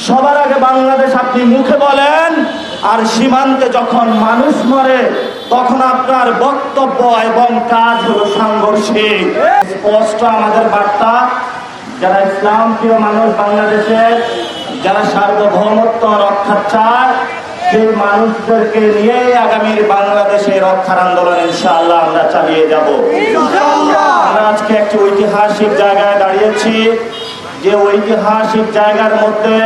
সবার আগে বাংলাদেশ আপনি মুখে বলেন, আর সীমান্তে যখন মানুষ মরে তখন আপনার বক্তব্য এবং কাজ হলো সাংঘর্ষিক। স্পষ্ট আমাদের বার্তা, যারা ইসলাম প্রিয় মানুষ বাংলাদেশের, যারা সার্বভৌমত্ব রক্ষা চায়, সেই মানুষদেরকে নিয়ে আগামীর বাংলাদেশে রক্ষার আন্দোলন ইনশাআল্লাহ আমরা চালিয়ে যাব। আমরা আজকে একটি ঐতিহাসিক জায়গায় দাঁড়িয়েছি, যে ঐতিহাসিক জায়গার মধ্যে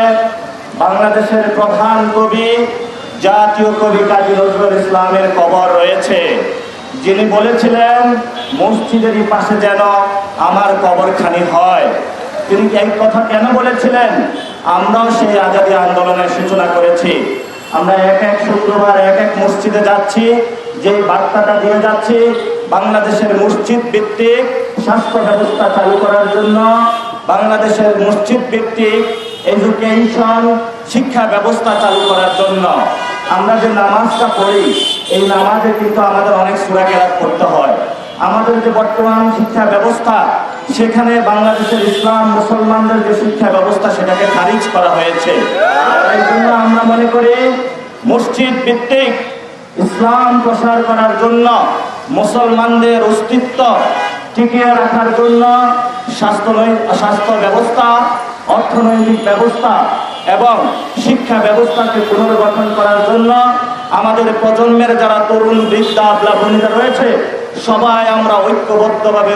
বাংলাদেশের প্রধান কবি, জাতীয় কবি কাজী নজরুল ইসলামের কবর রয়েছে, যিনি বলেছিলেন মসজিদেরই পাশে যেন আমার কবরখানি হয়। তিনি এই কথা কেন বলেছিলেন? আমরাও সেই আজাদী আন্দোলনের সূচনা করেছি। আমরা এক এক শুক্রবার এক এক মসজিদে যাচ্ছি, যে বার্তাটা দিয়ে যাচ্ছি বাংলাদেশের মসজিদ ভিত্তিক স্বাস্থ্য ব্যবস্থা চালু করার জন্য, বাংলাদেশের মসজিদ ভিত্তিক এডুকেশন শিক্ষা ব্যবস্থা চালু করার জন্য। আমরা যে নামাজটা পড়ি, এই নামাজে কিন্তু আমাদের অনেক সূরা কেরাত করতে হয়। আমাদের যে বর্তমান শিক্ষা ব্যবস্থা, সেখানে বাংলাদেশের ইসলাম মুসলমানদের যে শিক্ষা ব্যবস্থা সেটাকে খারিজ করা হয়েছে। এই জন্য আমরা মনে করি মসজিদ ভিত্তিক ইসলাম প্রসার করার জন্য, মুসলমানদের অস্তিত্ব টিকিয়ে রাখার জন্য স্বাস্থ্য ব্যবস্থা, অর্থনৈতিক ব্যবস্থা এবং শিক্ষা ব্যবস্থাকে পুনর্গঠন করার জন্য আমাদের প্রজন্মের যারা তরুণ বৃদ্ধা প্লাবনীরা রয়েছে, সবাই আমরা ঐক্যবদ্ধভাবে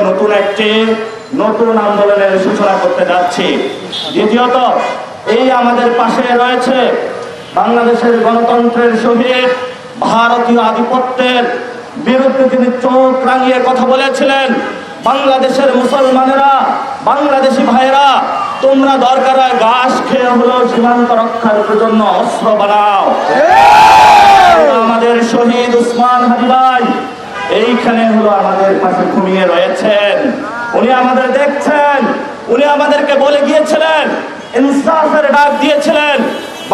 নতুন আন্দোলনের সূচনা করতে যাচ্ছি। দ্বিতীয়ত, এই আমাদের পাশে রয়েছে বাংলাদেশের গণতন্ত্রের শহীদ, ভারতীয় আধিপত্যের বিরুদ্ধে তিনি চোখ রাঙিয়ে কথা বলেছিলেন, বাংলাদেশের মুসলমানেরা, বাংলাদেশি ভাইয়েরা, তোমরা দরকার হয় ঘাস খেয়ে হলো সীমান্ত রক্ষার জন্য অস্ত্র বানাও। আমাদের শহীদ উসমান হাদি ভাই এইখানে হলো আমাদের পাশে ঘুমিয়ে রয়েছেন, উনি আমাদের দেখছেন। উনি আমাদেরকে বলে গিয়েছিলেন, ইনসাফের ডাক দিয়েছিলেন,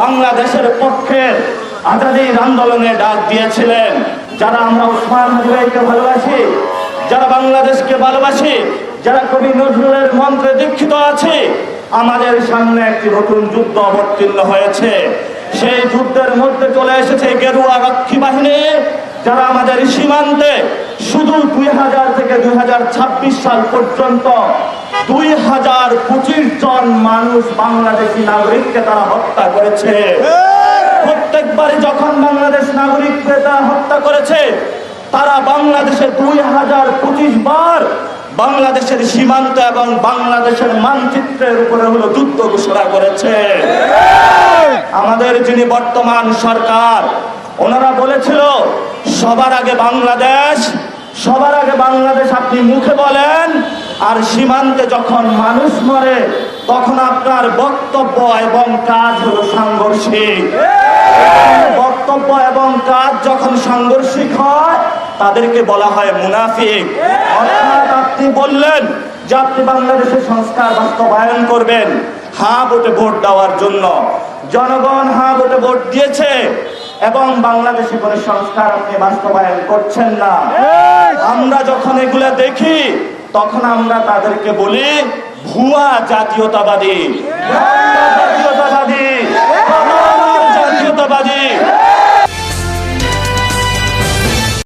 বাংলাদেশের পক্ষে আজাদীর আন্দোলনে ডাক দিয়েছিলেন। যারা আমরা উসমান হাদি ভাইকে ভালোবাসি, যারা বাংলাদেশকে ভালোবাসি, যারা কবি নজরুলের মন্ত্রে দীক্ষিত আছে, আমাদের সামনে একটি নতুন যুদ্ধ অবতীর্ণ হয়েছে। সেই যুদ্ধের মধ্যে চলে এসেছে গেরুয়া রক্ষী বাহিনী, যারা আমাদের সীমান্তে শুধু 2000 থেকে 2026 সাল পর্যন্ত 2025 জন মানুষ বাংলাদেশি নাগরিককে তারা হত্যা করেছে। প্রত্যেকবারই যখন বাংলাদেশ নাগরিককে তারা হত্যা করেছে, তারা বাংলাদেশে 2025 বার বাংলাদেশের সীমান্ত এবং বাংলাদেশের মানচিত্রের উপরে হলো যুদ্ধ ঘোষণা করেছে। আমাদের যিনি বর্তমান সরকার, ওনারা বলেছিল সবার আগে বাংলাদেশ, সবার আগে বাংলাদেশ আপনি মুখে বলেন, আর সীমান্তে যখন মানুষ মরে তখন আপনার বক্তব্য এবং কাজ হলো সাংঘর্ষিক। বক্তব্য এবং কাজ যখন সাংঘর্ষিক হয় তাদেরকে বলা হয় মুনাফিক। অর্থাৎ আপনি বললেন যে আপনি বাংলাদেশের সংস্কার বাস্তবায়ন করবেন হ্যাঁ ভোটে ভোট দেওয়ার জন্য, জনগণ হ্যাঁ ভোটে ভোট দিয়েছে এবং বাংলাদেশে কোনো সংস্কার আপনি বাস্তবায়ন করছেন না। আমরা যখন এগুলা দেখি তখন আমরা তাদেরকে বলি ভুয়া জাতীয়তাবাদী, জাতীয়তাবাদী, জাতীয়তাবাদী।